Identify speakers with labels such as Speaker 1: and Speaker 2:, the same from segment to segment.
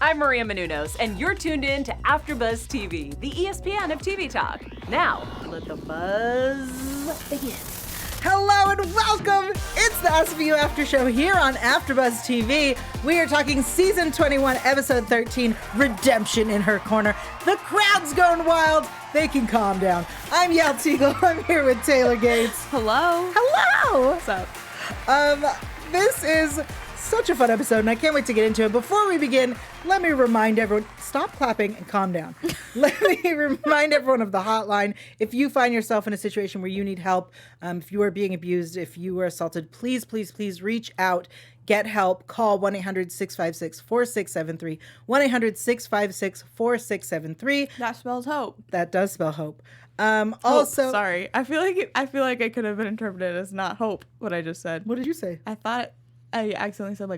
Speaker 1: I'm Maria Menounos, and you're tuned in to AfterBuzz TV, the ESPN of TV talk. Now, let the buzz begin.
Speaker 2: Hello and welcome! It's the SVU After Show here on AfterBuzz TV. We are talking Season 21, Episode 13, Redemption in Her Corner. The crowd's going wild. They can calm down. I'm Yael Tygiel. I'm here with Taylor Gates.
Speaker 1: Hello.
Speaker 2: Hello!
Speaker 1: What's up?
Speaker 2: This is such a fun episode, and I can't wait to get into it. Before we begin, let me remind everyone, stop clapping and calm down. Let me remind everyone of the hotline. If you find yourself in a situation where you need help, if you are being abused, if you were assaulted, please, please, please reach out. Get help. Call 1-800-656-4673. 1-800-656-4673.
Speaker 3: That spells hope.
Speaker 2: That does spell hope.
Speaker 3: Also, sorry. I feel like it could have been interpreted as not hope. What I just said.
Speaker 2: What did you say?
Speaker 3: I thought I accidentally said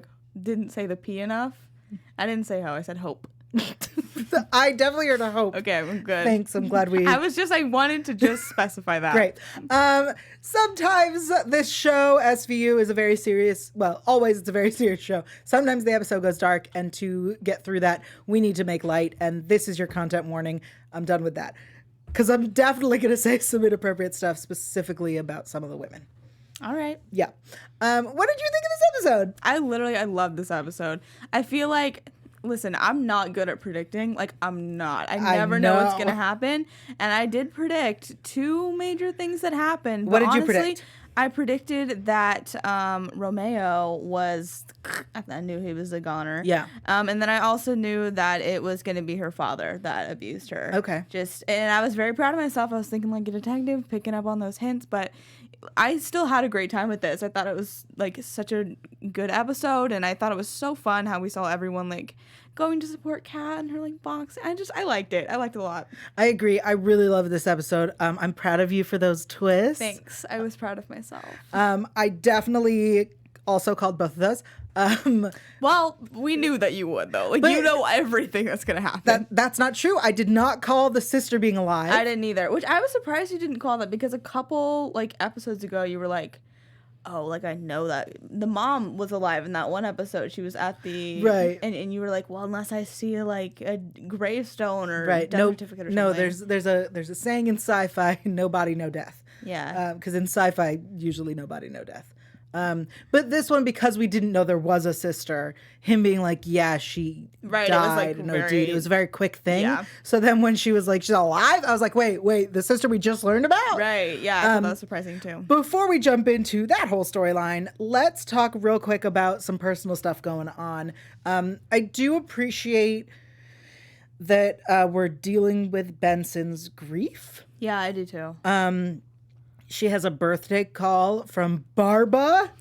Speaker 3: didn't say the P enough. I didn't say ho. I said hope.
Speaker 2: I definitely heard a hope.
Speaker 3: Okay, I'm good.
Speaker 2: Thanks. I'm glad we.
Speaker 3: I wanted to just specify that.
Speaker 2: Great. Sometimes this show, SVU, is a very serious, always it's a very serious show. Sometimes the episode goes dark, and to get through that, we need to make light, and this is your content warning. I'm done with that. Because I'm definitely going to say some inappropriate stuff specifically about some of the women.
Speaker 3: All right.
Speaker 2: Yeah. What did you think of this episode?
Speaker 3: I love this episode. I feel like, listen, I'm not good at predicting. I'm not. I never know what's going to happen. And I did predict two major things that happened.
Speaker 2: What did you predict?
Speaker 3: I predicted that Romeo was, I knew he was a goner.
Speaker 2: Yeah.
Speaker 3: And then I also knew that it was going to be her father that abused her.
Speaker 2: Okay.
Speaker 3: And I was very proud of myself. I was thinking a detective, picking up on those hints, but I still had a great time with this. I thought it was such a good episode, and I thought it was so fun how we saw everyone going to support Kat and her box. I liked it. I liked it a lot.
Speaker 2: I agree. I really love this episode. I'm proud of you for those twists.
Speaker 3: Thanks. I was proud of myself.
Speaker 2: I definitely also called both of those.
Speaker 3: Well, we knew that you would, though. You know everything that's going to happen.
Speaker 2: That's not true. I did not call the sister being alive.
Speaker 3: I didn't either, which I was surprised you didn't call that, because a couple, episodes ago, you were I know that the mom was alive in that one episode. She was at the...
Speaker 2: Right.
Speaker 3: And you were well, unless I see, a gravestone or
Speaker 2: right.
Speaker 3: death certificate or something.
Speaker 2: No, there's a saying in sci-fi, no body, no death.
Speaker 3: Yeah.
Speaker 2: Because in sci-fi, usually no body, no death. But this one, because we didn't know there was a sister, him being yeah, she died. It was a very quick thing.
Speaker 3: Yeah.
Speaker 2: So then when she was she's alive, I was wait, the sister we just learned about?
Speaker 3: Right, yeah, I thought that was surprising too.
Speaker 2: Before we jump into that whole storyline, let's talk real quick about some personal stuff going on. I do appreciate that we're dealing with Benson's grief.
Speaker 3: Yeah, I do too.
Speaker 2: She has a birthday call from Barba.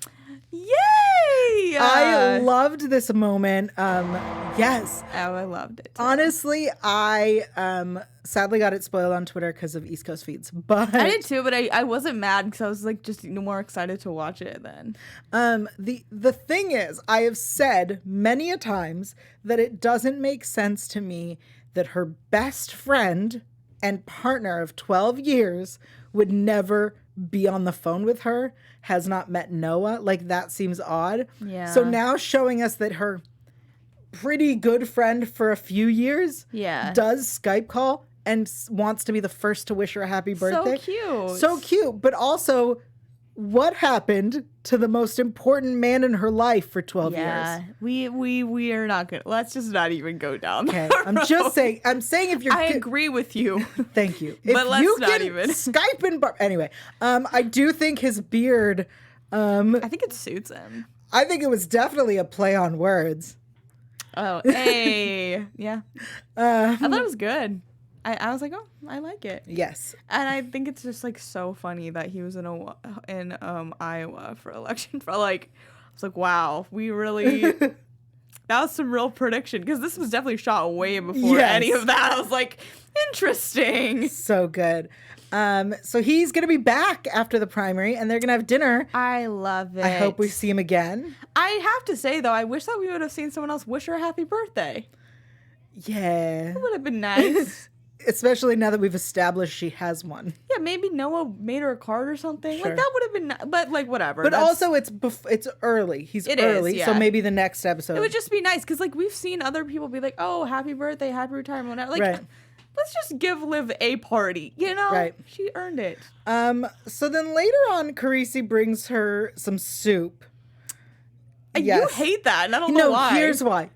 Speaker 3: Yay!
Speaker 2: I loved this moment. Yes.
Speaker 3: Oh, I loved it too.
Speaker 2: Honestly, I sadly got it spoiled on Twitter because of East Coast feeds. But
Speaker 3: I did too, but I wasn't mad because I was just more excited to watch it then.
Speaker 2: The thing is, I have said many a times that it doesn't make sense to me that her best friend and partner of 12 years would never be on the phone with her, has not met Noah. That seems odd.
Speaker 3: Yeah.
Speaker 2: So now showing us that her pretty good friend for a few years does Skype call and wants to be the first to wish her a happy birthday. So cute. But also, what happened to the most important man in her life for 12 years?
Speaker 3: Yeah, we are not good. Let's just not even go down.
Speaker 2: Okay, I'm just saying. I'm saying if you're.
Speaker 3: I agree with you.
Speaker 2: Thank you.
Speaker 3: But let's not even.
Speaker 2: Skype and anyway. I do think his beard.
Speaker 3: I think it suits him.
Speaker 2: I think it was definitely a play on words.
Speaker 3: Oh, hey, yeah. I thought it was good. I was oh, I like it.
Speaker 2: Yes.
Speaker 3: And I think it's just so funny that he was in Iowa for election. I was wow, we really, that was some real prediction, because this was definitely shot way before any of that. I was interesting.
Speaker 2: So good. So he's going to be back after the primary, and they're going to have dinner.
Speaker 3: I love it.
Speaker 2: I hope we see him again.
Speaker 3: I have to say, though, I wish that we would have seen someone else wish her a happy birthday.
Speaker 2: Yeah.
Speaker 3: It would have been nice.
Speaker 2: especially now that we've established she has one.
Speaker 3: Yeah, maybe Noah made her a card or something.
Speaker 2: Sure.
Speaker 3: Like that would have been, but like whatever.
Speaker 2: But also it's early. He's early,
Speaker 3: yeah.
Speaker 2: so maybe the next episode.
Speaker 3: It would just be nice because like we've seen other people be like, "Oh, happy birthday, happy retirement," whatever. Like,
Speaker 2: Right.
Speaker 3: let's just give Liv a party. You know,
Speaker 2: Right.
Speaker 3: She earned it.
Speaker 2: So then later on, Carisi brings her some soup.
Speaker 3: And you hate that, and I don't know why.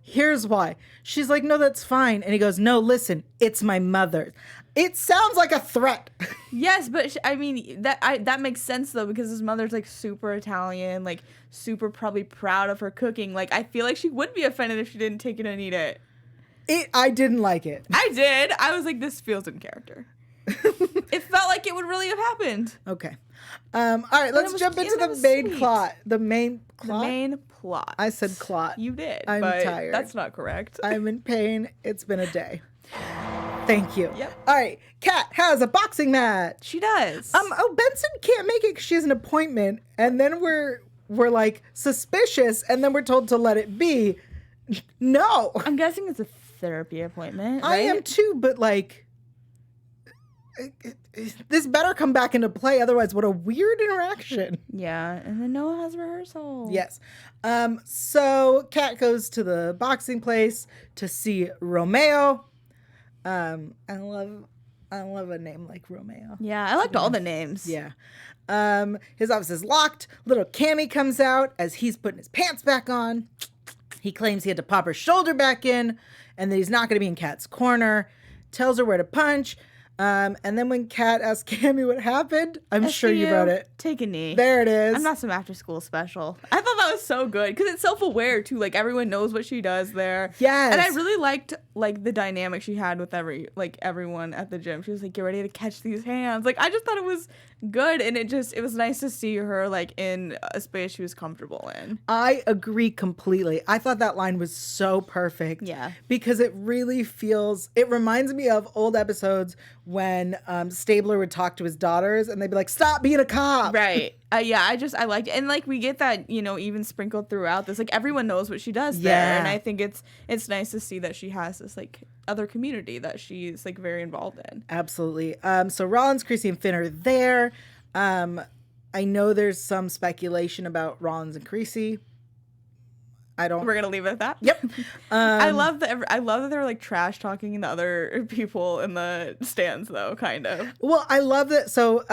Speaker 2: Here's why. She's like, no, that's fine. And he goes, no, listen, it's my mother. It sounds like a threat.
Speaker 3: Yes, but I mean that makes sense though because his mother's like super Italian, like super probably proud of her cooking. Like I feel like she would be offended if she didn't take it and eat it.
Speaker 2: I didn't like it.
Speaker 3: I did. I was like, this feels in character. It felt like it would really have happened.
Speaker 2: Okay. All right, let's jump into the main plot. The main plot?
Speaker 3: The main plot.
Speaker 2: I said clot.
Speaker 3: You did.
Speaker 2: I'm
Speaker 3: but
Speaker 2: tired.
Speaker 3: That's not correct.
Speaker 2: I'm in pain. It's been a day. Thank you.
Speaker 3: Yep.
Speaker 2: All right, Kat has a boxing match.
Speaker 3: She does.
Speaker 2: Benson can't make it because she has an appointment, and then we're like suspicious, and then we're told to let it be. No.
Speaker 3: I'm guessing it's a therapy appointment.
Speaker 2: I am too, but like, this better come back into play. Otherwise, what a weird interaction.
Speaker 3: Yeah, and then Noah has rehearsal.
Speaker 2: Yes. So Kat goes to the boxing place to see Romeo. I love a name like Romeo.
Speaker 3: Yeah, I liked all the names.
Speaker 2: Yeah. His office is locked. Little Cami comes out as he's putting his pants back on. He claims he had to pop her shoulder back in and that he's not going to be in Kat's corner. Tells her where to punch. And then when Kat asks Cami what happened, I'm sure you wrote it.
Speaker 3: Take a knee.
Speaker 2: There it is.
Speaker 3: I'm not some after school special. I thought that was so good because it's self-aware too. Like everyone knows what she does there.
Speaker 2: Yes.
Speaker 3: And I really liked like the dynamic she had with everyone at the gym. She was like, "Get ready to catch these hands." Like I just thought it was good, and it was nice to see her like in a space she was comfortable in.
Speaker 2: I agree completely. I thought that line was so perfect.
Speaker 3: Yeah.
Speaker 2: Because it really it reminds me of old episodes when Stabler would talk to his daughters and they'd be like, stop being a cop.
Speaker 3: Right. Yeah, I liked it. And like we get that, even sprinkled throughout this. Like everyone knows what she does there.
Speaker 2: Yeah.
Speaker 3: And I think it's nice to see that she has this like other community that she's like very involved in.
Speaker 2: Absolutely. So Rollins, Creasy, and Finn are there. I know there's some speculation about Rollins and Creasy.
Speaker 3: We're gonna leave it at that.
Speaker 2: Yep.
Speaker 3: I love that they're like trash talking the other people in the stands though, kind of.
Speaker 2: Well, I love that. So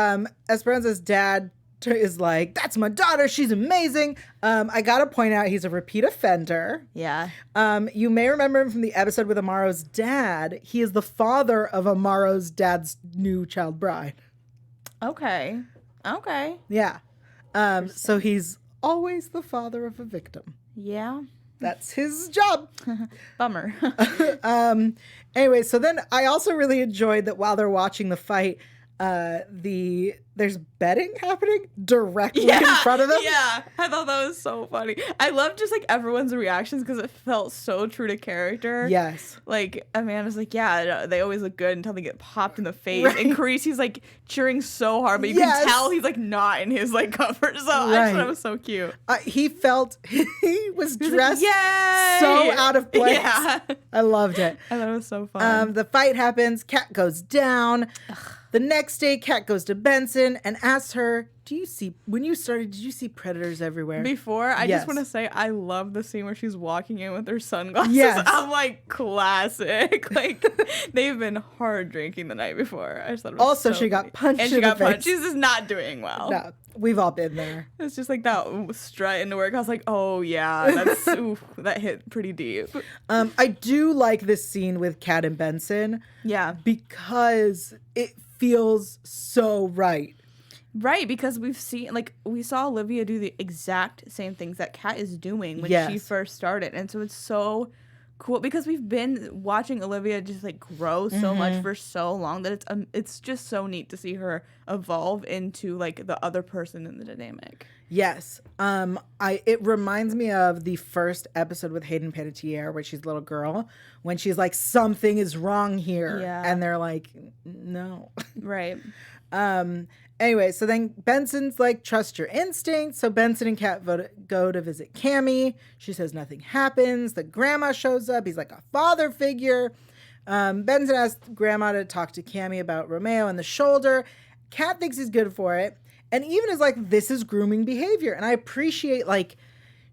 Speaker 2: Esperanza's dad is like, that's my daughter. She's amazing. I gotta point out he's a repeat offender.
Speaker 3: Yeah.
Speaker 2: You may remember him from the episode with Amaro's dad. He is the father of Amaro's dad's new child bride.
Speaker 3: Okay.
Speaker 2: Yeah. So he's always the father of a victim.
Speaker 3: Yeah.
Speaker 2: That's his job.
Speaker 3: Bummer.
Speaker 2: Anyway, so then I also really enjoyed that while they're watching the fight, there's betting happening directly in front of them.
Speaker 3: Yeah, I thought that was so funny. I love just like everyone's reactions because it felt so true to character.
Speaker 2: Yes.
Speaker 3: Like Amanda's like, yeah, they always look good until they get popped in the face.
Speaker 2: Right.
Speaker 3: And Creasy's like cheering so hard, but you can tell he's like not in his like comfort zone. I just thought it was so cute.
Speaker 2: He was dressed
Speaker 3: like,
Speaker 2: so out of place.
Speaker 3: Yeah.
Speaker 2: I loved it.
Speaker 3: I thought it was so fun.
Speaker 2: The fight happens. Kat goes down. The next day, Kat goes to Benson and asks her, when you started, did you see predators everywhere?
Speaker 3: Before, I
Speaker 2: Yes.
Speaker 3: just want to say I love the scene where she's walking in with her sunglasses.
Speaker 2: Yes.
Speaker 3: I'm like, classic. Like, they've been hard drinking the night before. I just thought it was
Speaker 2: Also,
Speaker 3: so
Speaker 2: she got
Speaker 3: funny.
Speaker 2: punched
Speaker 3: And
Speaker 2: in
Speaker 3: she
Speaker 2: the
Speaker 3: got punched.
Speaker 2: face.
Speaker 3: She's just not doing well.
Speaker 2: No, we've all been there.
Speaker 3: It's just like that strut into work. I was like, oh, yeah, that's that hit pretty deep.
Speaker 2: I do like this scene with Kat and Benson.
Speaker 3: Yeah.
Speaker 2: Because it feels so right.
Speaker 3: Right, because we saw Olivia do the exact same things that Kat is doing when she first started. And so it's so cool because we've been watching Olivia just like grow so much for so long that it's just so neat to see her evolve into like the other person in the dynamic.
Speaker 2: Yes. It reminds me of the first episode with Hayden Panettiere where she's a little girl when she's like, something is wrong here.
Speaker 3: Yeah.
Speaker 2: And they're like, no.
Speaker 3: Right.
Speaker 2: Anyway, so then Benson's like, trust your instincts. So Benson and Kat go to visit Cami. She says nothing happens. The grandma shows up. He's like a father figure. Benson asked Grandma to talk to Cami about Romeo and the shoulder. Kat thinks he's good for it. And even is like, this is grooming behavior. And I appreciate, like,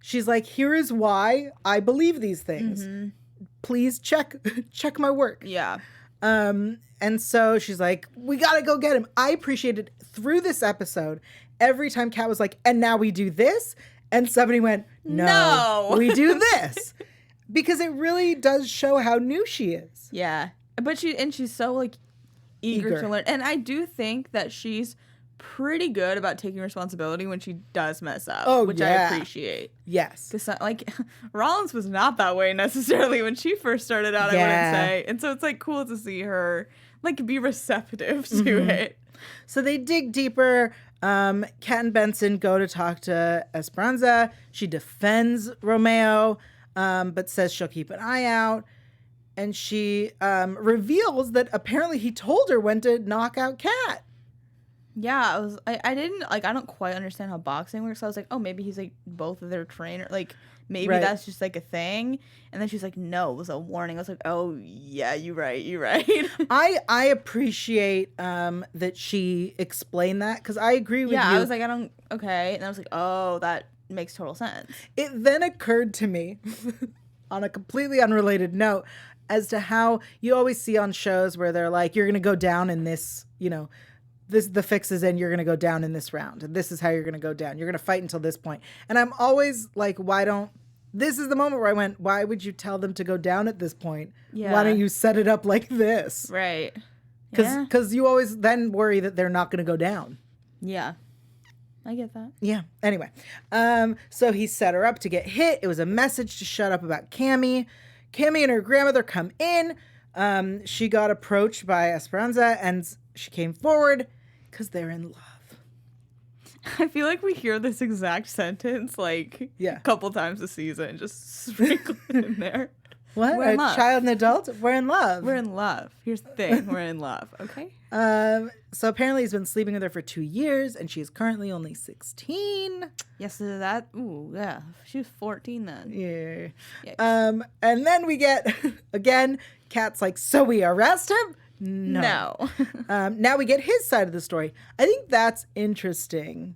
Speaker 2: she's like, here is why I believe these things. Mm-hmm. Please check my work.
Speaker 3: Yeah.
Speaker 2: And so she's like, we got to go get him. I appreciated through this episode, every time Kat was like, and now we do this. And somebody went, no. We do this. Because it really does show how new she is.
Speaker 3: Yeah. But she's so, like, eager to learn. And I do think that she's pretty good about taking responsibility when she does mess up, which I appreciate.
Speaker 2: Yes.
Speaker 3: Because, like, Rollins was not that way necessarily when she first started out, I wouldn't say. And so it's, like, cool to see her, like, be receptive to it.
Speaker 2: So they dig deeper. Kat and Benson go to talk to Esperanza. She defends Romeo, but says she'll keep an eye out. And she reveals that apparently he told her when to knock out Kat.
Speaker 3: Yeah, I didn't, like, I don't quite understand how boxing works. So I was like, oh, maybe he's, like, both of their trainer. Like, maybe that's just, like, a thing. And then she's like, no, it was a warning. I was like, oh, yeah, you're right.
Speaker 2: I appreciate that she explained that, because I agree with you.
Speaker 3: Yeah, I was like, okay. And I was like, oh, that makes total sense.
Speaker 2: It then occurred to me, on a completely unrelated note, as to how you always see on shows where they're like, you're going to go down in this, the fix is in, you're going to go down in this round. And this is how you're going to go down. You're going to fight until this point. And I'm always like, this is the moment where I went, why would you tell them to go down at this point? Yeah. Why don't you set it up like this?
Speaker 3: Right.
Speaker 2: Because you always then worry that they're not going to go down.
Speaker 3: Yeah. I get that.
Speaker 2: Yeah. Anyway. So he set her up to get hit. It was a message to shut up about Cami. Cami and her grandmother come in. She got approached by Esperanza and she came forward because they're in love.
Speaker 3: I feel like we hear this exact sentence like a couple times a season, just sprinkle it in there.
Speaker 2: What? A child and adult? We're in love.
Speaker 3: We're in love. Here's the thing. We're in love. Okay.
Speaker 2: So apparently he's been sleeping with her for 2 years and she is currently only 16.
Speaker 3: Yes, so yeah. She was 14 then.
Speaker 2: Yeah. Yikes. And then we get, again, Kat's like, so we arrest him? No. Now we get his side of the story. I think that's interesting.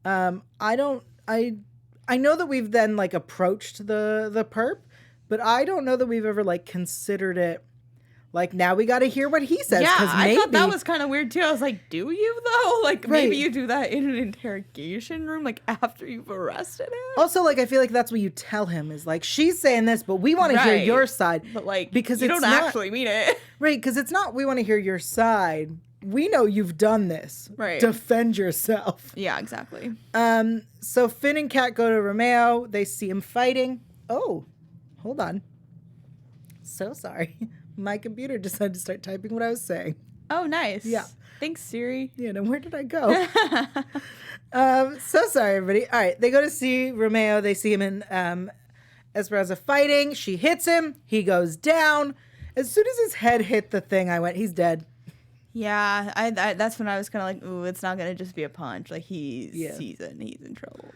Speaker 2: I know that we've then like approached the perp, but I don't know that we've ever like considered it. Like, now we got to hear what he says.
Speaker 3: Yeah, I thought that was kind of weird too. I was like, do you though? Like, maybe you do that in an interrogation room, like after you've arrested him.
Speaker 2: Also, like, I feel like that's what you tell him is like, she's saying this, but we want to hear your side.
Speaker 3: But like,
Speaker 2: because
Speaker 3: you don't actually mean it.
Speaker 2: Right, because it's not we want to hear your side. We know you've done this.
Speaker 3: Right.
Speaker 2: Defend yourself.
Speaker 3: Yeah, exactly.
Speaker 2: So Finn and Kat go to Romeo. They see him fighting. Oh, hold on. So sorry. My computer decided to start typing what I was saying.
Speaker 3: Oh, nice.
Speaker 2: Yeah.
Speaker 3: Thanks, Siri.
Speaker 2: Yeah, now where did I go? So sorry, everybody. All right, they go to see Romeo. They see him in Esperanza fighting. She hits him. He goes down. As soon as his head hit the thing, I went, he's dead.
Speaker 3: Yeah, I that's when I was kind of like, ooh, it's not going to just be a punch. Like, he's seasoned. He's in trouble.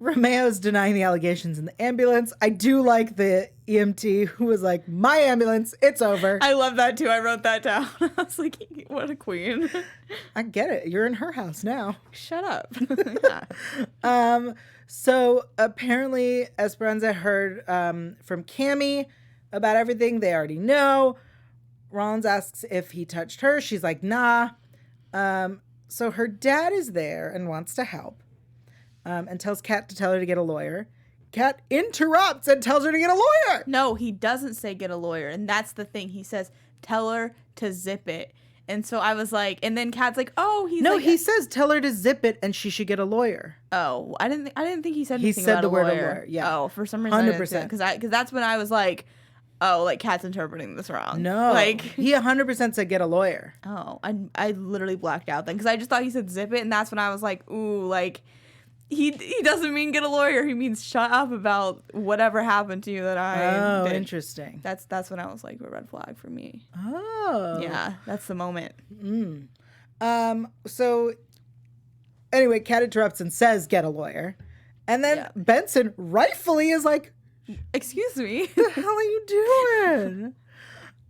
Speaker 2: Romeo's denying the allegations in the ambulance. I do like the EMT who was like, my ambulance, it's over.
Speaker 3: I love that too. I wrote that down. I was like, what a queen.
Speaker 2: I get it. You're in her house now.
Speaker 3: Shut up.
Speaker 2: Yeah. So apparently Esperanza heard from Cami about everything they already know. Rollins asks if he touched her. She's like, nah. So her dad is there and wants to help. And tells Kat to tell her to get a lawyer. Kat interrupts and tells her to get a lawyer.
Speaker 3: No, he doesn't say get a lawyer. And that's the thing. He says, tell her to zip it. And so I was like, and then Kat's like, oh,
Speaker 2: he says tell her to zip it and she should get a lawyer.
Speaker 3: Oh, I didn't think he said anything about a lawyer. He said the word lawyer, yeah. Oh, for some reason
Speaker 2: 100%.
Speaker 3: Because that's when I was like, oh, like Kat's interpreting this wrong.
Speaker 2: No,
Speaker 3: like
Speaker 2: he 100% said get a lawyer.
Speaker 3: Oh, I literally blacked out then because I just thought he said zip it. And that's when I was like, ooh, like. He doesn't mean get a lawyer. He means shut up about whatever happened to you that I did.
Speaker 2: Interesting.
Speaker 3: That's when I was like, a red flag for me.
Speaker 2: Oh.
Speaker 3: Yeah, that's the moment.
Speaker 2: So anyway, Kat interrupts and says get a lawyer. And then Benson rightfully is like,
Speaker 3: excuse me.
Speaker 2: what the hell are you doing?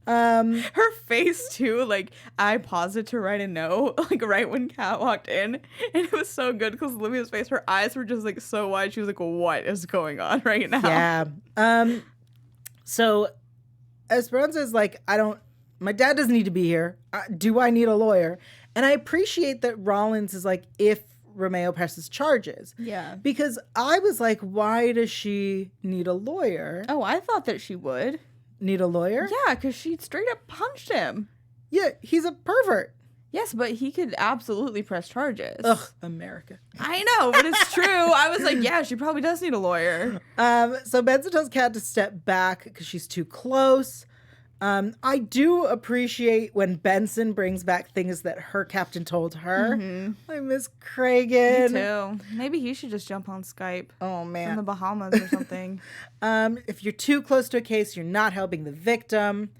Speaker 3: Her face too, like I paused it to write a note, like right when Kat walked in, and it was so good because Olivia's face, her eyes were just like so wide. She was like, "What is going on right now?"
Speaker 2: Yeah. So Esperanza is like, my dad doesn't need to be here. Do I need a lawyer? And I appreciate that Rollins is like, if Romeo presses charges.
Speaker 3: Yeah.
Speaker 2: Because I was like, why does she need a lawyer?
Speaker 3: Oh, I thought that she would.
Speaker 2: Need a lawyer?
Speaker 3: Yeah, because she straight up punched him.
Speaker 2: Yeah, he's a pervert.
Speaker 3: Yes, but he could absolutely press charges.
Speaker 2: Ugh, America.
Speaker 3: I know, but it's true. I was like, yeah, she probably does need a lawyer.
Speaker 2: So Benson tells Kat to step back because she's too close. I do appreciate when Benson brings back things that her captain told her. Mm-hmm. I miss Cragen.
Speaker 3: Me too. Maybe he should just jump on Skype.
Speaker 2: Oh, man.
Speaker 3: From the Bahamas or something.
Speaker 2: If you're too close to a case, you're not helping the victim.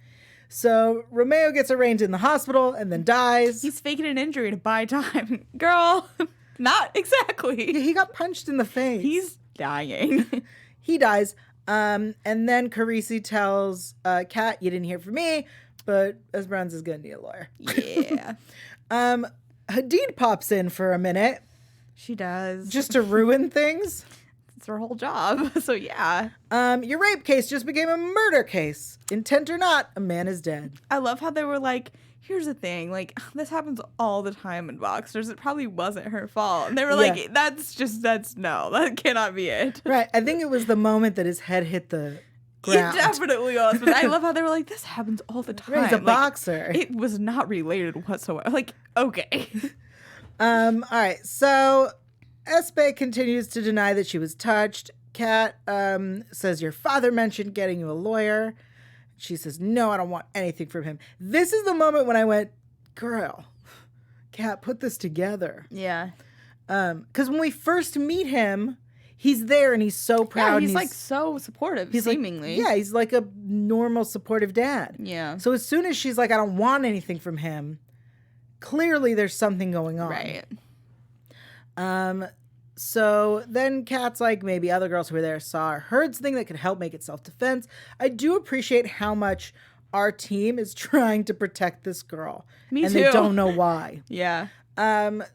Speaker 2: So Romeo gets arraigned in the hospital and then dies.
Speaker 3: He's faking an injury to buy time. Girl, not exactly.
Speaker 2: He got punched in the face.
Speaker 3: He's dying.
Speaker 2: He dies. And then Carisi tells Kat, you didn't hear from me, but Esperanza's going to need a lawyer.
Speaker 3: Yeah.
Speaker 2: Hadid pops in for a minute.
Speaker 3: She does.
Speaker 2: Just to ruin things.
Speaker 3: It's her whole job. So, yeah.
Speaker 2: Your rape case just became a murder case. Intent or not, a man is dead.
Speaker 3: I love how they were like, here's the thing, like, this happens all the time in boxers. It probably wasn't her fault. And they were like, no, that cannot be it.
Speaker 2: Right. I think it was the moment that his head hit the ground.
Speaker 3: It definitely was. But I love how they were like, this happens all the time.
Speaker 2: Right, he's a boxer.
Speaker 3: It was not related whatsoever. Like, okay.
Speaker 2: All right. So Espe continues to deny that she was touched. Kat says, your father mentioned getting you a lawyer. She says, no, I don't want anything from him. This is the moment when I went, girl, Kat, put this together.
Speaker 3: Yeah.
Speaker 2: Because when we first meet him, he's there and he's so proud.
Speaker 3: Yeah, he's like so supportive, seemingly.
Speaker 2: Like, he's like a normal, supportive dad.
Speaker 3: Yeah.
Speaker 2: So as soon as she's like, I don't want anything from him, clearly there's something going on.
Speaker 3: Right.
Speaker 2: So then Kat's like, maybe other girls who were there saw or heard something that could help make it self-defense. I do appreciate how much our team is trying to protect this girl.
Speaker 3: Me
Speaker 2: and
Speaker 3: too.
Speaker 2: They don't know why.
Speaker 3: Yeah.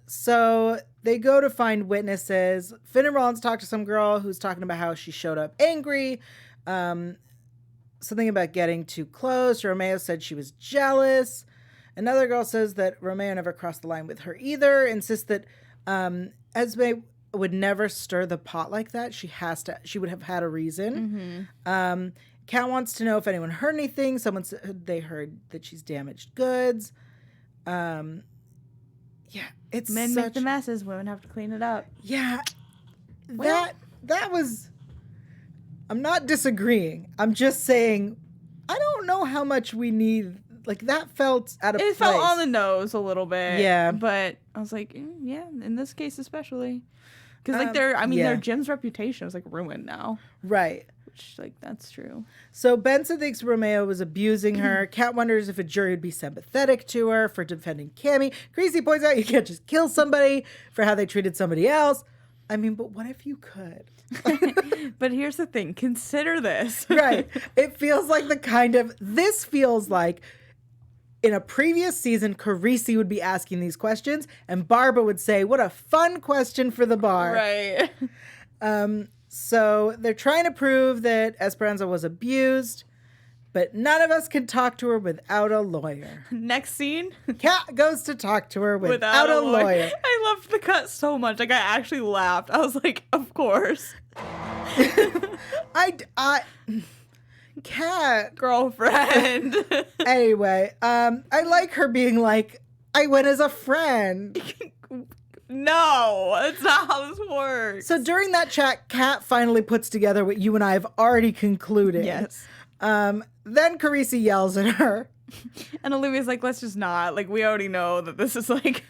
Speaker 2: So they go to find witnesses. Finn and Rollins talk to some girl who's talking about how she showed up angry. Something about getting too close. Romeo said she was jealous. Another girl says that Romeo never crossed the line with her either. Insists that Esme would never stir the pot like that. She would have had a reason.
Speaker 3: Mm-hmm.
Speaker 2: Kat wants to know if anyone heard anything. Someone said they heard that she's damaged goods. Yeah, it's
Speaker 3: Men make the messes, women have to clean it up.
Speaker 2: Yeah, that was. I'm not disagreeing. I'm just saying, I don't know how much we need. Like, that felt out of place.
Speaker 3: It felt on the nose a little bit.
Speaker 2: Yeah.
Speaker 3: But I was like, yeah, in this case especially. Because, like, their gym's reputation is, like, ruined now.
Speaker 2: Right.
Speaker 3: Which, like, that's true.
Speaker 2: So Benson thinks Romeo was abusing her. Kat wonders if a jury would be sympathetic to her for defending Cami. Greasy points out you can't just kill somebody for how they treated somebody else. I mean, but what if you could?
Speaker 3: But here's the thing. Consider this.
Speaker 2: Right. It feels like this feels like in a previous season, Carisi would be asking these questions, and Barbara would say, what a fun question for the bar.
Speaker 3: Right.
Speaker 2: So they're trying to prove that Esperanza was abused, but none of us can talk to her without a lawyer.
Speaker 3: Next scene.
Speaker 2: Kat goes to talk to her without a lawyer.
Speaker 3: I loved the cut so much. Like, I actually laughed. I was like, of course.
Speaker 2: Kat.
Speaker 3: Girlfriend.
Speaker 2: Anyway, I like her being like, I went as a friend.
Speaker 3: No, that's not how this works.
Speaker 2: So during that chat, Kat finally puts together what you and I have already concluded.
Speaker 3: Yes.
Speaker 2: Then Carisi yells at her.
Speaker 3: And Olivia's like, let's just not. Like, we already know that this is like...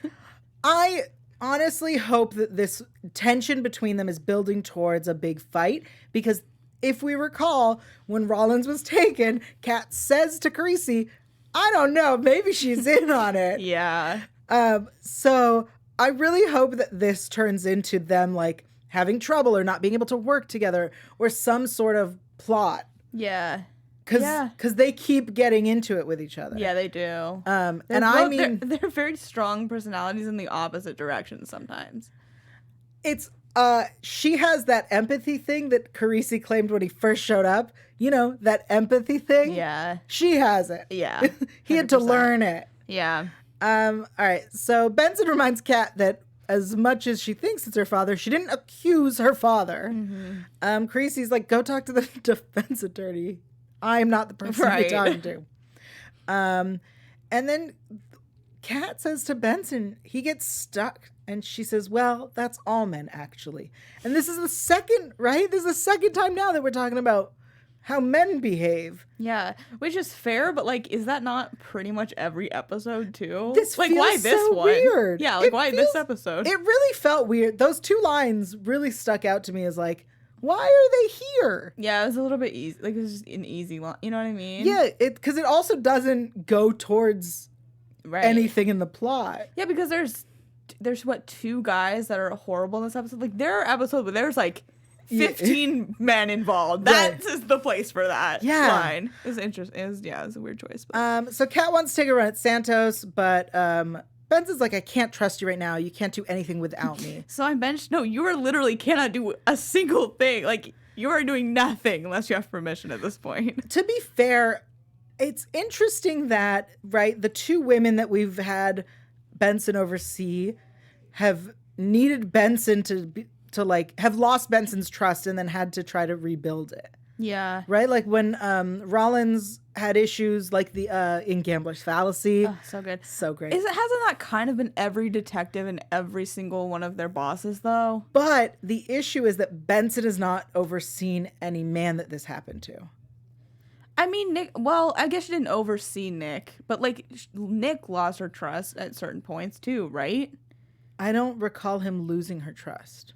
Speaker 2: I honestly hope that this tension between them is building towards a big fight, because if we recall, when Rollins was taken, Kat says to Carisi, I don't know, maybe she's in on it.
Speaker 3: Yeah.
Speaker 2: So I really hope that this turns into them like having trouble or not being able to work together or some sort of plot.
Speaker 3: Yeah.
Speaker 2: Because they keep getting into it with each other.
Speaker 3: Yeah, they do. They're very strong personalities in the opposite direction sometimes.
Speaker 2: It's she has that empathy thing that Carisi claimed when he first showed up. You know, that empathy thing.
Speaker 3: Yeah.
Speaker 2: She has it.
Speaker 3: Yeah.
Speaker 2: He had to learn it.
Speaker 3: Yeah.
Speaker 2: All right. So Benson reminds Kat that as much as she thinks it's her father, she didn't accuse her father.
Speaker 3: Mm-hmm.
Speaker 2: Carisi's like, go talk to the defense attorney. I'm not the person you're talking to. And then Kat says to Benson, he gets stuck. And she says, well, that's all men, actually. And this is the second, right? This is the second time now that we're talking about how men behave.
Speaker 3: Yeah, which is fair, but like, is that not pretty much every episode too?
Speaker 2: This
Speaker 3: like,
Speaker 2: feels
Speaker 3: why this
Speaker 2: so
Speaker 3: one?
Speaker 2: weird.
Speaker 3: Yeah, like why this episode?
Speaker 2: It really felt weird. Those two lines really stuck out to me as like, why are they here?
Speaker 3: Yeah, it was a little bit easy. Like, it was just an easy line. You know what I mean?
Speaker 2: Yeah, because it also doesn't go towards anything in the plot.
Speaker 3: Yeah, because there's what, 2 guys that are horrible in this episode. Like, there are episodes where there's like 15 men involved. That is the place for that line. It's interesting. It was a weird choice. But.
Speaker 2: So Kat wants to take a run at Santos, but Benson's like, I can't trust you right now. You can't do anything without me.
Speaker 3: So I'm benched. No, you are literally cannot do a single thing. Like, you are doing nothing unless you have permission at this point.
Speaker 2: To be fair, it's interesting that, right, the 2 women that we've had Benson oversee have needed Benson to like have lost Benson's trust and then had to try to rebuild it.
Speaker 3: Yeah.
Speaker 2: Right? Like when Rollins had issues like the in Gambler's Fallacy.
Speaker 3: Oh, so good.
Speaker 2: So great.
Speaker 3: Hasn't that kind of been every detective and every single one of their bosses though?
Speaker 2: But the issue is that Benson has not overseen any man that this happened to.
Speaker 3: I mean, Nick, well, I guess she didn't oversee Nick, but like Nick lost her trust at certain points too, right?
Speaker 2: I don't recall him losing her trust.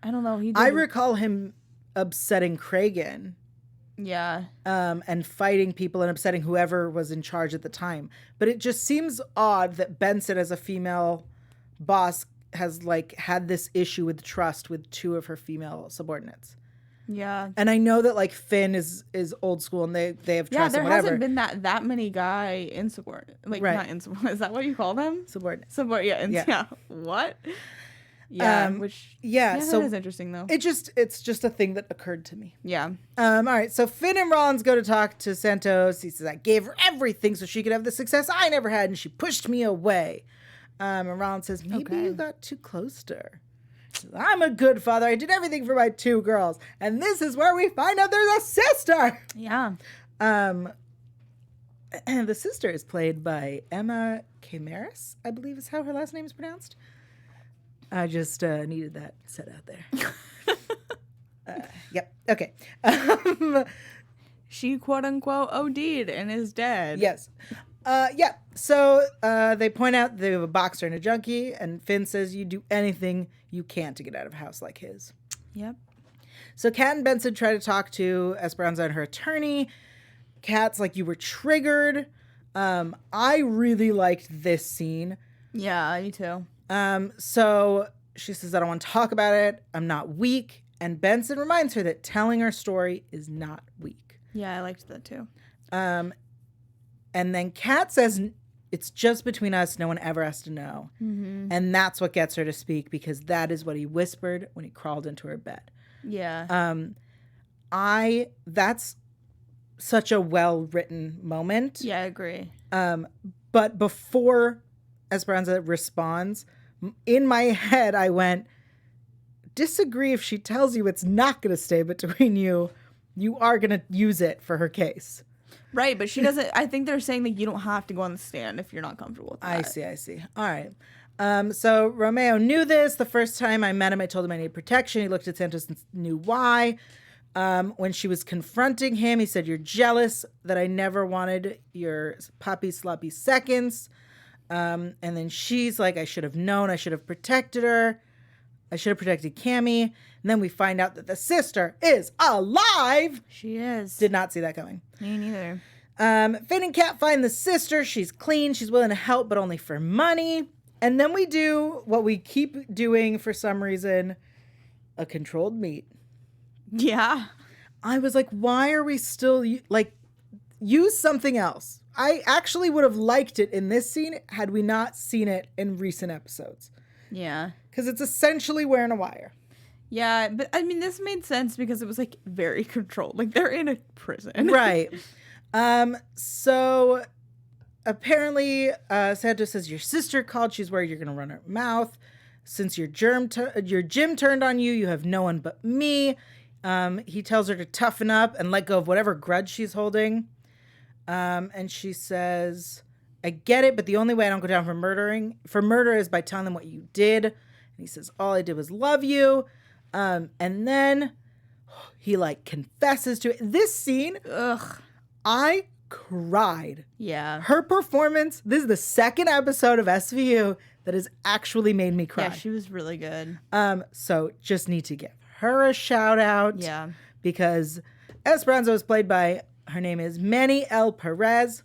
Speaker 3: I don't know.
Speaker 2: I recall him upsetting Cragen.
Speaker 3: Yeah.
Speaker 2: And fighting people and upsetting whoever was in charge at the time. But it just seems odd that Benson, as a female boss, has like had this issue with trust with 2 of her female subordinates.
Speaker 3: Yeah.
Speaker 2: And I know that like Finn is old school and they have trust.
Speaker 3: Yeah, there
Speaker 2: and whatever.
Speaker 3: hasn't been that many guy insubordinate. Like not insubordinate. Is that what you call them?
Speaker 2: Subordinate.
Speaker 3: Yeah. What? Yeah. So
Speaker 2: that
Speaker 3: is interesting though.
Speaker 2: It's just a thing that occurred to me.
Speaker 3: Yeah.
Speaker 2: All right. So Finn and Rollins go to talk to Santos. He says, I gave her everything so she could have the success I never had, and she pushed me away. And Rollins says, maybe you got too close to her. I'm a good father. I did everything for my 2 girls. And this is where we find out there's a sister.
Speaker 3: Yeah.
Speaker 2: The sister is played by Emma Camaris, I believe is how her last name is pronounced. I just needed that set out there. Yep. Okay.
Speaker 3: She quote unquote OD'd and is dead.
Speaker 2: Yes. Yeah. So they point out they have a boxer and a junkie, and Finn says you do anything you can to get out of a house like his.
Speaker 3: Yep.
Speaker 2: So Kat and Benson try to talk to Esperanza and her attorney. Kat's like, you were triggered. I really liked this scene.
Speaker 3: Yeah, me too.
Speaker 2: So she says, I don't want to talk about it. I'm not weak. And Benson reminds her that telling her story is not weak.
Speaker 3: Yeah, I liked that too.
Speaker 2: And then Kat says, it's just between us. No one ever has to know. Mm-hmm. And that's what gets her to speak, because that is what he whispered when he crawled into her bed.
Speaker 3: Yeah.
Speaker 2: That's such a well-written moment.
Speaker 3: Yeah, I agree.
Speaker 2: But before Esperanza responds, in my head, I went, disagree if she tells you it's not going to stay between you. You are going to use it for her case.
Speaker 3: Right, but she doesn't. I think they're saying that you don't have to go on the stand if you're not comfortable with that.
Speaker 2: I see. All right. So Romeo knew this. The first time I met him, I told him I needed protection. He looked at Santos and knew why. When she was confronting him, he said, you're jealous that I never wanted your poppy sloppy seconds. And then she's like, I should have known. I should have protected her. I should have protected Cami. And then we find out that the sister is alive.
Speaker 3: She is.
Speaker 2: Did not see that coming.
Speaker 3: Me neither.
Speaker 2: Finn and Kat find the sister. She's clean. She's willing to help, but only for money. And then we do what we keep doing for some reason, a controlled meet.
Speaker 3: Yeah.
Speaker 2: I was like, why are we still, like, use something else. I actually would have liked it in this scene had we not seen it in recent episodes.
Speaker 3: Yeah. Because
Speaker 2: it's essentially wearing a wire.
Speaker 3: Yeah, but I mean, this made sense because it was like very controlled. Like they're in a prison.
Speaker 2: Right. So apparently Santa says your sister called. She's worried you're going to run her mouth. Since your gym turned on you, you have no one but me. He tells her to toughen up and let go of whatever grudge she's holding. And she says, I get it, but the only way I don't go down for murder is by telling them what you did. And he says, all I did was love you. And then he like confesses to it. This scene, I cried.
Speaker 3: Yeah.
Speaker 2: Her performance, this is the second episode of SVU that has actually made me cry.
Speaker 3: Yeah, she was really good.
Speaker 2: So just need to give her a shout out.
Speaker 3: Yeah.
Speaker 2: Because Esperanza was played by, her name is Manny L. Perez,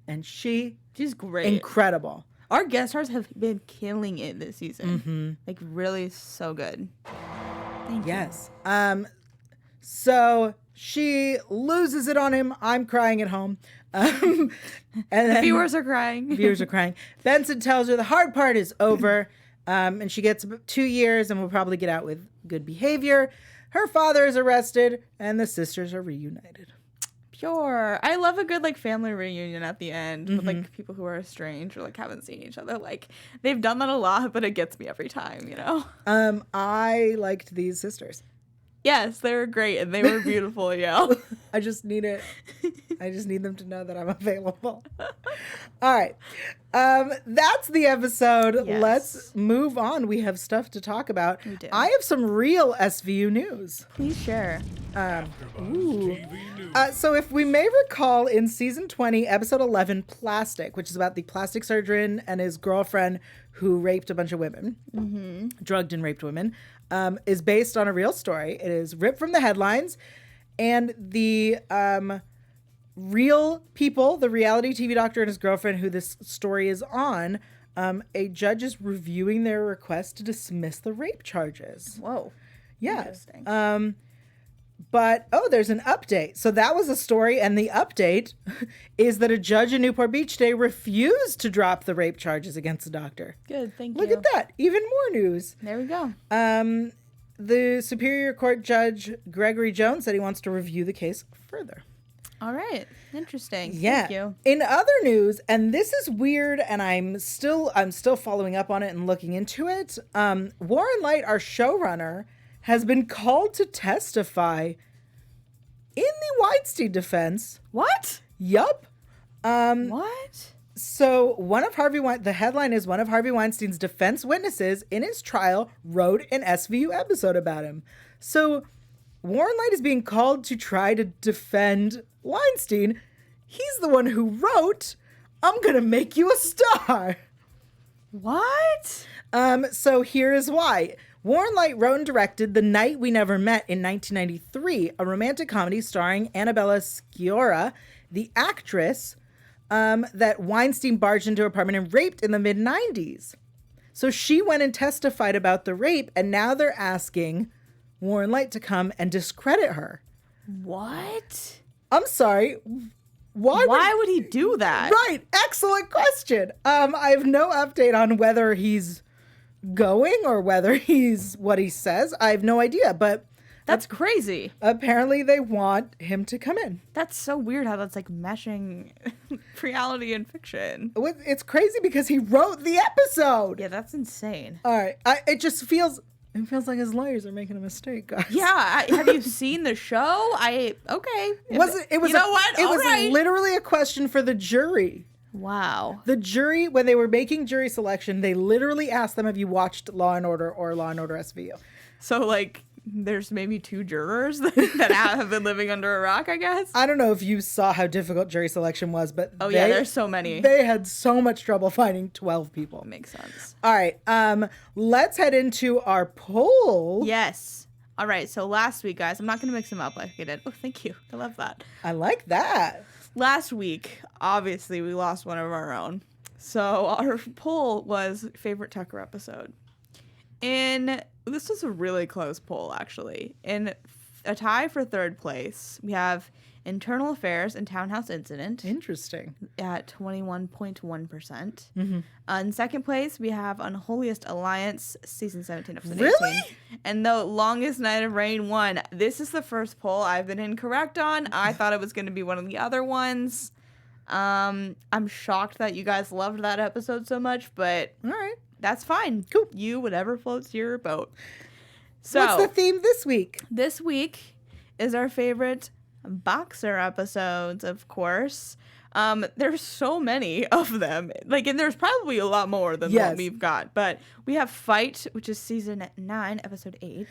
Speaker 2: and she's
Speaker 3: great.
Speaker 2: Incredible.
Speaker 3: Our guest stars have been killing it this season. Mm-hmm. Like really so good. Thank you.
Speaker 2: Yes. So she loses it on him. I'm crying at home. And then
Speaker 3: viewers are crying.
Speaker 2: Viewers are crying. Benson tells her the hard part is over. And she gets 2 years and will probably get out with good behavior. Her father is arrested and the sisters are reunited.
Speaker 3: Pure. I love a good like family reunion at the end with like people who are estranged or like haven't seen each other. Like they've done that a lot, but it gets me every time, you know?
Speaker 2: I liked these sisters.
Speaker 3: Yes, they were great and they were beautiful, Yael.
Speaker 2: I just need them to know that I'm available. All right. That's the episode.
Speaker 3: Yes.
Speaker 2: Let's move on. We have stuff to talk about.
Speaker 3: We do.
Speaker 2: I have some real SVU news.
Speaker 3: Please share.
Speaker 2: So if we may recall in season 20, episode 11, Plastic, which is about the plastic surgeon and his girlfriend who raped a bunch of women, drugged and raped women, is based on a real story. It is ripped from the headlines, and the real people, the reality TV doctor and his girlfriend who this story is on, a judge is reviewing their request to dismiss the rape charges.
Speaker 3: Whoa.
Speaker 2: Yeah.
Speaker 3: Interesting.
Speaker 2: But, there's an update. So that was a story, and the update is that a judge in Newport Beach today refused to drop the rape charges against the doctor.
Speaker 3: Good, thank you.
Speaker 2: Look at that. Even more news.
Speaker 3: There we go.
Speaker 2: The Superior Court Judge Gregory Jones said he wants to review the case further.
Speaker 3: All right. Interesting.
Speaker 2: Yeah.
Speaker 3: Thank you.
Speaker 2: In other news, and this is weird, and I'm still following up on it and looking into it. Warren Leight, our showrunner, has been called to testify in the Weinstein defense.
Speaker 3: What?
Speaker 2: Yup.
Speaker 3: What?
Speaker 2: So the headline is one of Harvey Weinstein's defense witnesses in his trial wrote an SVU episode about him. So Warren Leight is being called to try to defend Weinstein. He's the one who wrote, I'm going to make you a star.
Speaker 3: What?
Speaker 2: So here is why. Warren Leight wrote and directed The Night We Never Met in 1993, a romantic comedy starring Annabella Sciorra, the actress that Weinstein barged into her apartment and raped in the mid-90s. So she went and testified about the rape, and now they're asking Warren Leight to come and discredit her.
Speaker 3: What?
Speaker 2: I'm sorry.
Speaker 3: Why would he do that?
Speaker 2: Right. Excellent question. I have no update on whether he's going or whether he's what he says. I have no idea, but
Speaker 3: that's crazy.
Speaker 2: Apparently they want him to come in.
Speaker 3: That's so weird how that's like meshing reality and fiction.
Speaker 2: It's crazy because he wrote the episode.
Speaker 3: Yeah, that's insane.
Speaker 2: All right. It feels like his lawyers are making a mistake, guys.
Speaker 3: Yeah. Have you seen the show? Okay.
Speaker 2: It was
Speaker 3: you know what?
Speaker 2: It was literally a question for the jury.
Speaker 3: Wow.
Speaker 2: The jury, when they were making jury selection, they literally asked them, have you watched Law & Order or Law & Order SVU?
Speaker 3: So, like, there's maybe 2 jurors that have been living under a rock, I guess?
Speaker 2: I don't know if you saw how difficult jury selection was, but
Speaker 3: yeah, there's so many.
Speaker 2: They had so much trouble finding 12 people.
Speaker 3: Makes sense.
Speaker 2: All right. Let's head into our poll.
Speaker 3: Yes. All right. So last week, guys, I'm not going to mix them up like I did. Oh, thank you. I love that.
Speaker 2: I like that.
Speaker 3: Last week, obviously, we lost one of our own. So our poll was favorite Tucker episode. And this was a really close poll, actually. And a tie for third place. We have Internal Affairs and Townhouse Incident
Speaker 2: Interesting.
Speaker 3: at 21.1%. In second place, we have Unholiest Alliance, season 17, episode 18.
Speaker 2: Really?
Speaker 3: And The Longest Night of Rain won. This is the first poll I've been incorrect on. I thought it was going to be one of the other ones. I'm shocked that you guys loved that episode so much, but
Speaker 2: All right.
Speaker 3: that's fine.
Speaker 2: Cool.
Speaker 3: You, whatever floats your boat. So,
Speaker 2: What's the theme this week?
Speaker 3: this week is our favorite boxer episodes, of course. There's so many of them. And there's probably a lot more than what we've got. But we have Fight, which is season 9, episode 8.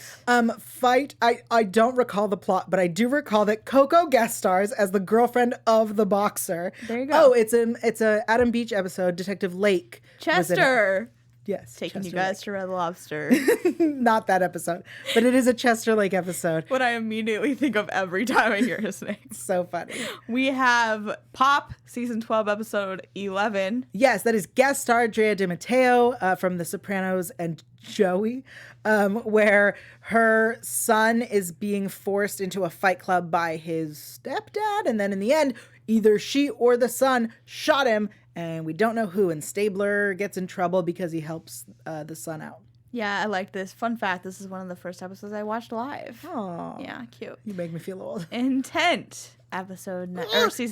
Speaker 2: Fight. I don't recall the plot, but I do recall that Coco guest stars as the girlfriend of the boxer.
Speaker 3: There you go.
Speaker 2: Oh, it's a Adam Beach episode. Detective Lake was in it.
Speaker 3: Chester.
Speaker 2: Yes.
Speaker 3: Taking you
Speaker 2: Chester
Speaker 3: guys
Speaker 2: Lake.
Speaker 3: to Red Lobster.
Speaker 2: Not that episode, but it is a Chester Lake episode.
Speaker 3: What I immediately think of every time I hear his name.
Speaker 2: So funny.
Speaker 3: We have Pop, season 12, episode 11.
Speaker 2: Yes, that is guest star Drea De Matteo from The Sopranos and Joey, where her son is being forced into a fight club by his stepdad. And then in the end, either she or the son shot him, and we don't know who. And Stabler gets in trouble because he helps the son out.
Speaker 3: Yeah, I like this. Fun fact, this is one of the first episodes I watched live.
Speaker 2: Aw.
Speaker 3: Yeah, cute.
Speaker 2: You make me feel old.
Speaker 3: Intent, season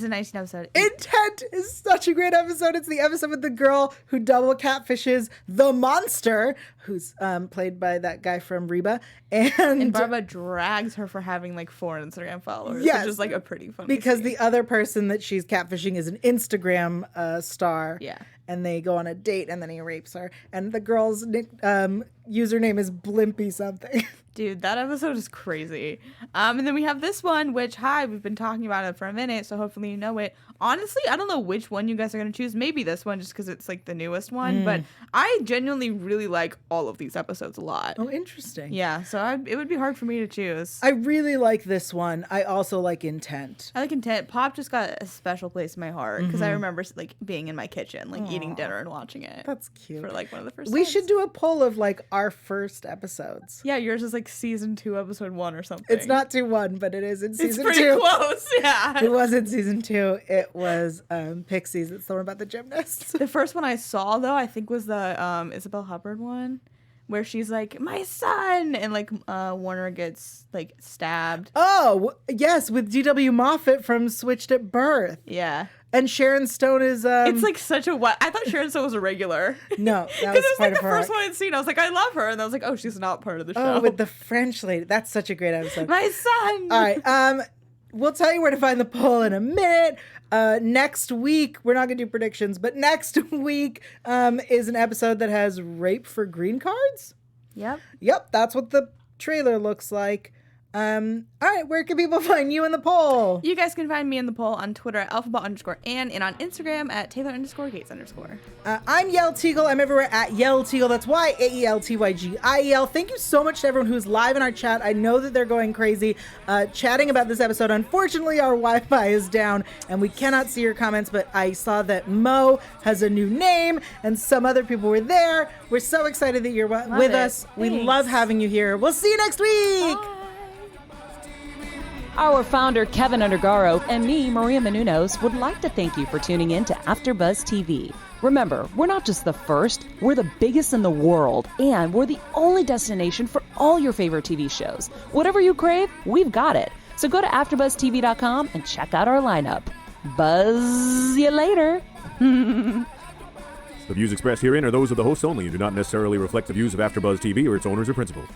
Speaker 3: 19, episode 8.
Speaker 2: Intent is such a great episode. It's the episode with the girl who double catfishes the monster, who's played by that guy from Reba.
Speaker 3: And Barbara drags her for having 4 Instagram followers,
Speaker 2: Yes,
Speaker 3: which is a pretty funny
Speaker 2: because
Speaker 3: scene.
Speaker 2: the other person that she's catfishing is an Instagram star.
Speaker 3: Yeah.
Speaker 2: And they go on a date, and then he rapes her. And the girl's username is Blimpy something.
Speaker 3: Dude, that episode is crazy. And then we have this one, which, we've been talking about it for a minute, so hopefully you know it. Honestly, I don't know which one you guys are going to choose. Maybe this one, just because it's the newest one. But I genuinely really like all of these episodes a lot.
Speaker 2: Oh, interesting.
Speaker 3: Yeah, so it would be hard for me to choose.
Speaker 2: I really like this one. I also like Intent.
Speaker 3: I like Intent. Pop just got a special place in my heart because I remember being in my kitchen, eating dinner and watching it.
Speaker 2: That's cute.
Speaker 3: For one of the first
Speaker 2: We
Speaker 3: times.
Speaker 2: should do a poll of our first episodes.
Speaker 3: Yeah, yours is season 2, episode 1 or something.
Speaker 2: It's not 2-1, but it is in season 2.
Speaker 3: It's pretty close, yeah.
Speaker 2: It was in season 2. It was Pixies. It's the one about the gymnasts.
Speaker 3: The first one I saw, though, I think was the Isabel Huppert one, where she's like, my son! And, Warner gets, stabbed.
Speaker 2: Oh, yes, with D.W. Moffat from Switched at Birth.
Speaker 3: Yeah.
Speaker 2: And Sharon Stone is...
Speaker 3: It's, such a... I thought Sharon Stone was a regular.
Speaker 2: No, that
Speaker 3: Because
Speaker 2: was
Speaker 3: it was,
Speaker 2: part
Speaker 3: the
Speaker 2: of her.
Speaker 3: first one I'd seen. I was like, I love her. And I was like, oh, she's not part of the show.
Speaker 2: Oh, with the French lady. That's such a great episode.
Speaker 3: My son!
Speaker 2: All right. We'll tell you where to find the poll in a minute. Next week, we're not going to do predictions, but next week is an episode that has rape for green cards.
Speaker 3: Yep.
Speaker 2: Yep, that's what the trailer looks like. All right, where can people find you in the poll?
Speaker 3: You guys can find me in the poll on Twitter at alphabet_Ann and on Instagram at Taylor_Gates_.
Speaker 2: I'm Yael Tygiel. I'm everywhere at Yael Tygiel. That's YAELTYGIEL. Thank you so much to everyone who's live in our chat. I know that they're going crazy chatting about this episode. Unfortunately, our Wi-Fi is down and we cannot see your comments, but I saw that Mo has a new name and some other people were there. We're so excited that you're with us. We
Speaker 3: Thanks.
Speaker 2: love having you here. We'll see you next week.
Speaker 3: Bye.
Speaker 1: Our founder, Keven Undergaro, and me, Maria Menounos, would like to thank you for tuning in to AfterBuzz TV. Remember, we're not just the first, we're the biggest in the world, and we're the only destination for all your favorite TV shows. Whatever you crave, we've got it. So go to AfterBuzzTV.com and check out our lineup. Buzz you later.
Speaker 4: The views expressed herein are those of the hosts only and do not necessarily reflect the views of AfterBuzz TV or its owners or principals.